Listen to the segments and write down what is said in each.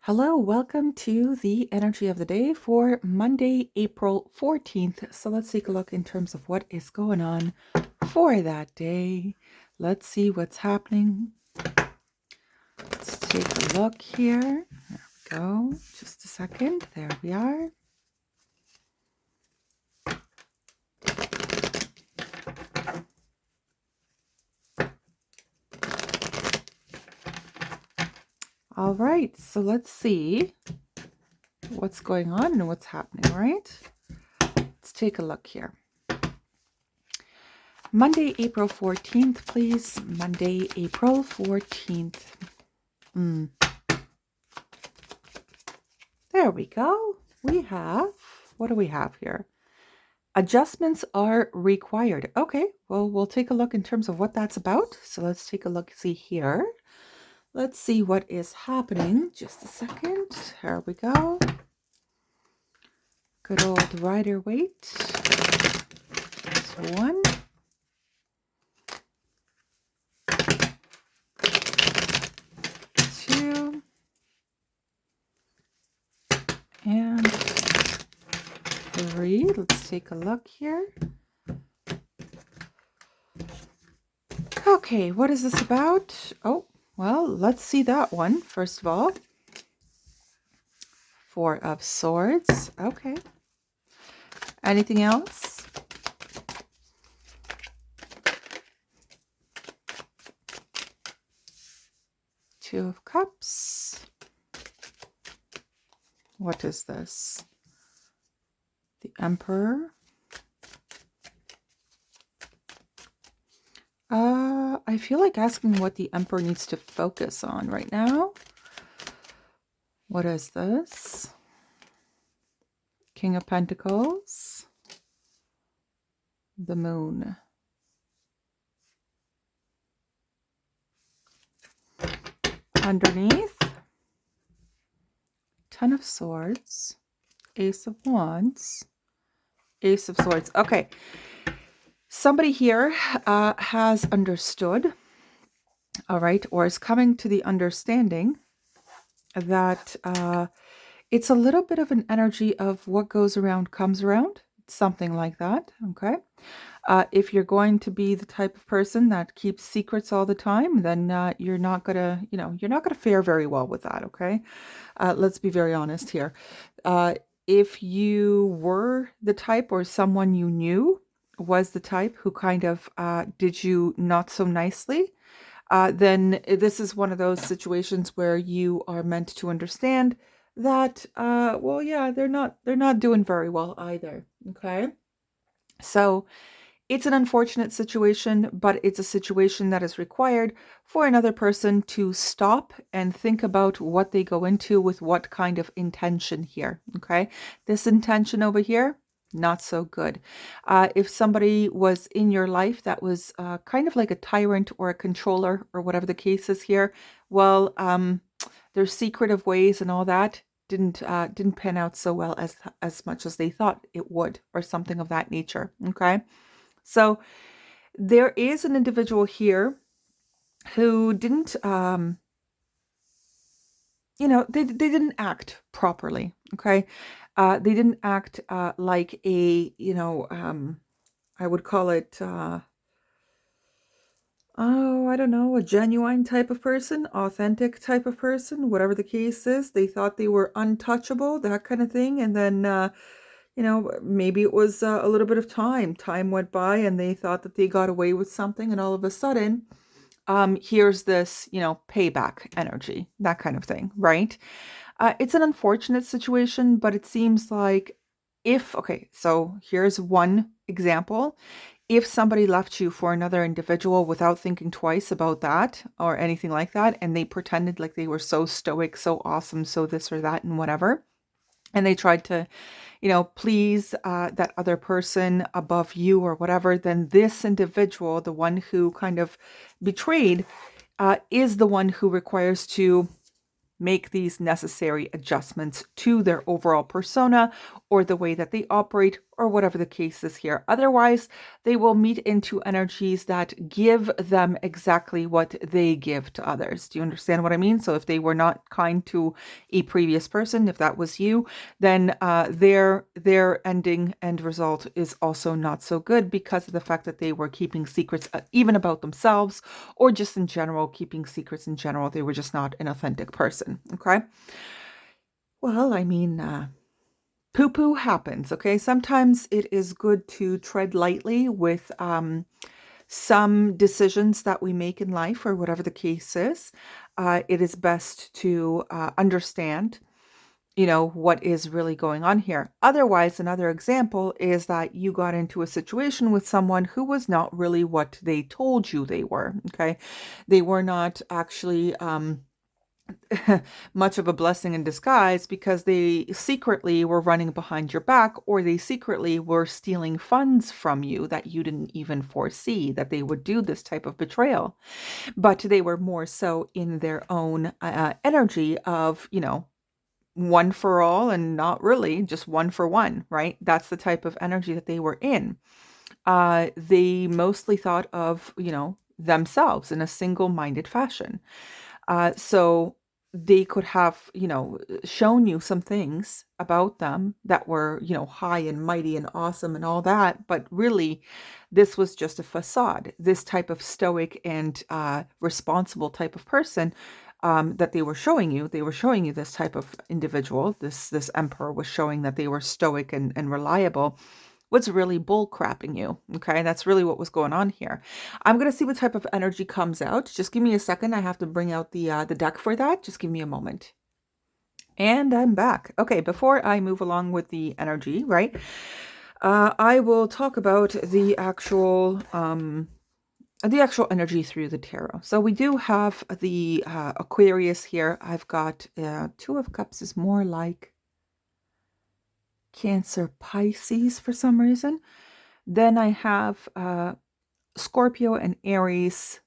Hello, welcome to the energy of the day for Monday, April 14th. So let's take a look in terms of what is going on for that day. Let's see what's happening. Let's take a look here. There we go. Just a second. There we are. All right, so let's see what's going on and what's happening, right? Let's take a look here. Monday, April 14th, please. Monday, April 14th. There we go. We have, what do we have here? Adjustments are required. Okay, well, we'll take a look in terms of what that's about. So let's take a look, see here. Let's see what is happening. Just a second. Here we go. Good old Rider-Waite. That's one. Two. And three. Let's take a look here. Okay, what is this about? Oh, well, let's see that one first of all. Four of Swords. Okay. Anything else? Two of Cups. What is this? The Emperor. I feel like asking what the Emperor needs to focus on right now. What is this? King of Pentacles. The Moon. Underneath, Ten of Swords, Ace of Wands, Ace of Swords. Okay. Somebody here has understood, all right, or is coming to the understanding that it's a little bit of an energy of what goes around comes around, something like that, okay? If you're going to be the type of person that keeps secrets all the time, then you're not gonna, you're not gonna fare very well with that, okay? Let's be very honest here. If you were the type or someone you knew was the type who kind of did you not so nicely, then this is one of those situations where you are meant to understand that, well, yeah, they're not doing very well either. Okay, so it's an unfortunate situation, but it's a situation that is required for another person to stop and think about what they go into with what kind of intention here. Okay, this intention over here, not so good. If somebody was in your life that was kind of like a tyrant or a controller or whatever the case is here, well, their secretive ways and all that didn't pan out so well as much as they thought it would, or something of that nature. Okay, so there is an individual here who didn't, they didn't act properly. Okay, they didn't act like a, I would call it, I don't know, a genuine type of person, authentic type of person, whatever the case is. They thought they were untouchable, that kind of thing, and then maybe it was a little bit of time. Time went by and they thought that they got away with something, and all of a sudden, here's this, payback energy, that kind of thing, right? It's an unfortunate situation, but it seems like okay, so here's one example. If somebody left you for another individual without thinking twice about that or anything like that, and they pretended like they were so stoic, so awesome, so this or that and whatever, and they tried to, please that other person above you or whatever, then this individual, the one who kind of betrayed, is the one who requires to make these necessary adjustments to their overall persona or the way that they operate or whatever the case is here. Otherwise, they will meet into energies that give them exactly what they give to others. Do you understand what I mean? So if they were not kind to a previous person, if that was you, then their end result is also not so good because of the fact that they were keeping secrets even about themselves, or just in general, keeping secrets in general. They were just not an authentic person. Okay. Well, I mean, poo-poo happens, okay? Sometimes it is good to tread lightly with some decisions that we make in life, or whatever the case is. It is best to understand, what is really going on here. Otherwise, another example is that you got into a situation with someone who was not really what they told you they were, okay? They were not actually much of a blessing in disguise, because they secretly were running behind your back, or they secretly were stealing funds from you that you didn't even foresee that they would do this type of betrayal. But they were more so in their own energy of, one for all, and not really just one for one, right? That's the type of energy that they were in. They mostly thought of, themselves in a single-minded fashion. So they could have, shown you some things about them that were, high and mighty and awesome and all that. But really, this was just a facade. This type of stoic and responsible type of person that they were showing you this type of individual. This emperor was showing that they were stoic and reliable, was really bull crapping you. Okay, that's really what was going on here. I'm gonna see what type of energy comes out. Just give me a second. I have to bring out the deck for that. Just give me a moment. And I'm back. Okay, before I move along with the energy, right? I will talk about the actual energy through the tarot. So we do have the Aquarius here. I've got Two of Cups is more like Cancer, Pisces for some reason. Then I have Scorpio and Aries,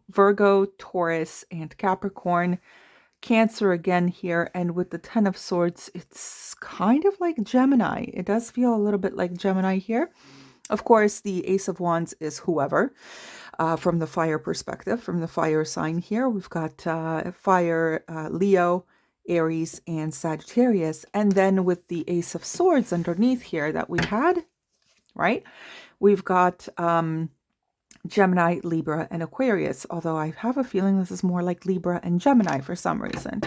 Virgo, Taurus, and Capricorn. Cancer again here, and with the Ten of Swords, it's kind of like Gemini. It does feel a little bit like Gemini here. Of course, the Ace of Wands is whoever. From the fire perspective, from the fire sign here, we've got fire, Leo, Aries, and Sagittarius. And then with the Ace of Swords underneath here that we had, right? We've got Gemini, Libra, and Aquarius, although I have a feeling this is more like Libra and Gemini for some reason.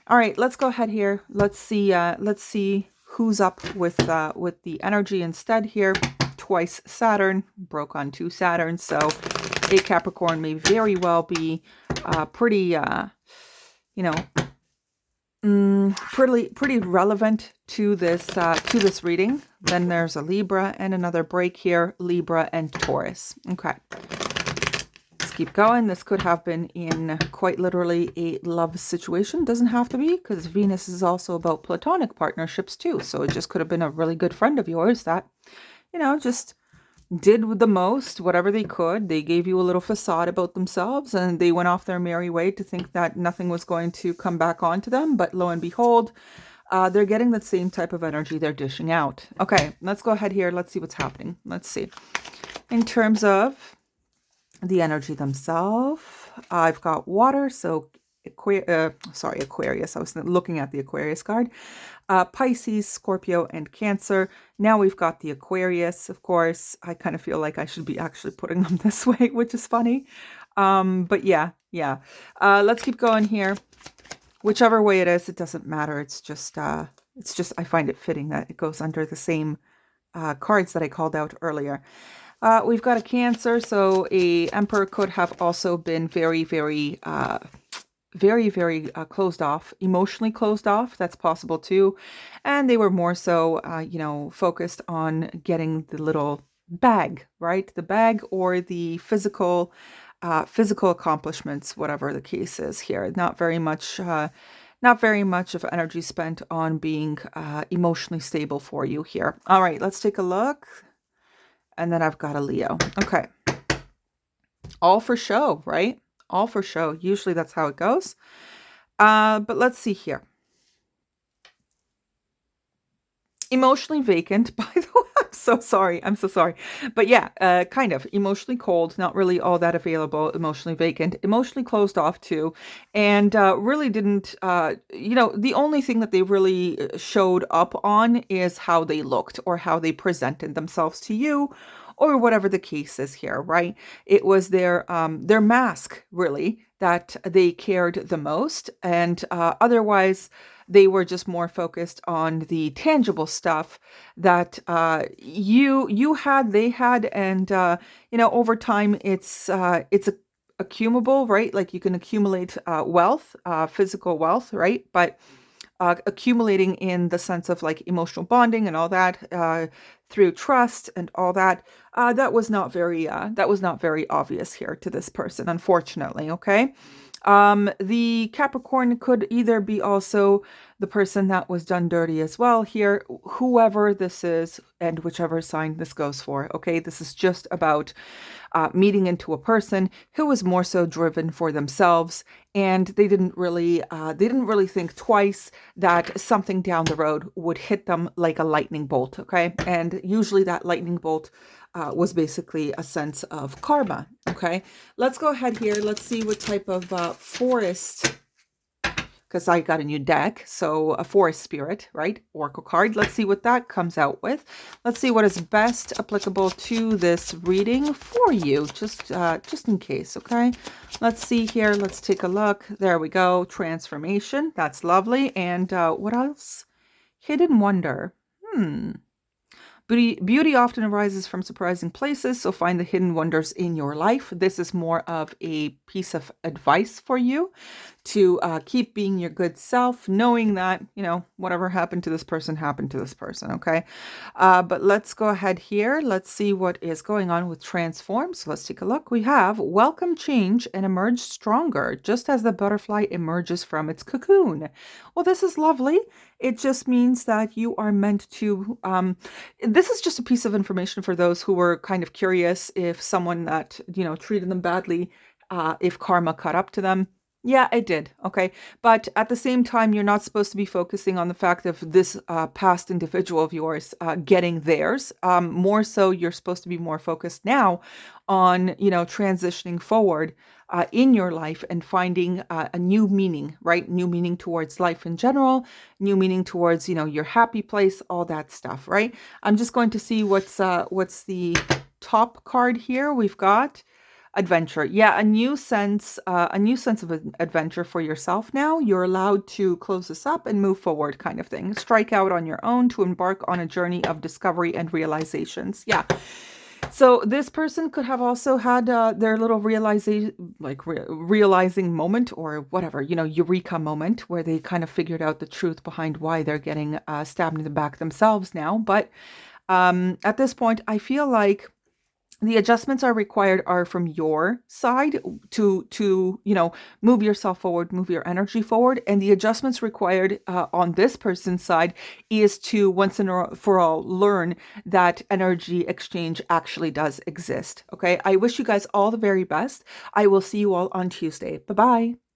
All right, let's go ahead here. Let's see who's up with the energy instead here. Twice Saturn, broke on 2 Saturns, so a Capricorn may very well be pretty pretty relevant to this reading. Then there's a Libra and another break here, Libra and Taurus. Okay, let's keep going. This could have been in quite literally a love situation. Doesn't have to be, because Venus is also about platonic partnerships too. So it just could have been a really good friend of yours that, just did the most, whatever they could. They gave you a little facade about themselves, and they went off their merry way to think that nothing was going to come back onto them. But lo and behold, they're getting the same type of energy they're dishing out. Okay, let's go ahead here. Let's see what's happening. Let's see. In terms of the energy themselves, I've got water, so Aquarius. I was looking at the Aquarius card. Pisces, Scorpio, and Cancer. Now we've got the Aquarius, of course. I kind of feel like I should be actually putting them this way, which is funny. But yeah. Let's keep going here. Whichever way it is, it doesn't matter. It's just I find it fitting that it goes under the same cards that I called out earlier. We've got a Cancer, so a Emperor could have also been very, very closed off, emotionally closed off. That's possible too. And they were more so, focused on getting the little bag, right? The bag, or the physical accomplishments, whatever the case is here. Not very much of energy spent on being emotionally stable for you here. All right, let's take a look. And then I've got a Leo. Okay. All for show, right? All for show. Usually that's how it goes. But let's see here. Emotionally vacant, by the way. I'm so sorry. I'm so sorry. But yeah, kind of emotionally cold, not really all that available, emotionally vacant, emotionally closed off too. And really didn't, the only thing that they really showed up on is how they looked or how they presented themselves to you or whatever the case is here, right? It was their mask really that they cared the most. And otherwise, they were just more focused on the tangible stuff that you had, they had, and over time it's accumulable, right? Like you can accumulate wealth, physical wealth, right? But accumulating in the sense of like emotional bonding and all that through trust and all that that was not very obvious here to this person, unfortunately. Okay. The Capricorn could either be also the person that was done dirty as well here, whoever this is, and whichever sign this goes for. Okay, this is just about meeting into a person who was more so driven for themselves, and they didn't really think twice that something down the road would hit them like a lightning bolt. Okay, and usually that lightning bolt was basically a sense of karma. Okay, let's go ahead here. Let's see what type of forest, because I got a new deck. So a forest spirit, right? Oracle card. Let's see what that comes out with. Let's see what is best applicable to this reading for you, just in case. Okay, let's see here. Let's take a look. There we go. Transformation. That's lovely. And what else? Hidden wonder. Beauty often arises from surprising places, so find the hidden wonders in your life. This is more of a piece of advice for you to keep being your good self, knowing that, whatever happened to this person happened to this person, okay? But let's go ahead here. Let's see what is going on with transform. So let's take a look. We have welcome change and emerge stronger, just as the butterfly emerges from its cocoon. Well, this is lovely. It just means that you are meant to, this is just a piece of information for those who were kind of curious if someone that, treated them badly, if karma caught up to them. Yeah, it did. Okay. But at the same time, you're not supposed to be focusing on the fact of this past individual of yours getting theirs. More so, you're supposed to be more focused now on, transitioning forward in your life and finding a new meaning, right? New meaning towards life in general, new meaning towards, your happy place, all that stuff, right? I'm just going to see what's the top card here. We've got adventure. Yeah, a new sense of adventure for yourself now. You're allowed to close this up and move forward, kind of thing. Strike out on your own to embark on a journey of discovery and realizations. Yeah. So this person could have also had their little realizing moment, or whatever, eureka moment, where they kind of figured out the truth behind why they're getting stabbed in the back themselves now. But at this point, I feel like the adjustments are from your side to move yourself forward, move your energy forward, and the adjustments required on this person's side is to once and for all learn that energy exchange actually does exist. Okay, I wish you guys all the very best. I will see you all on Tuesday. Bye bye.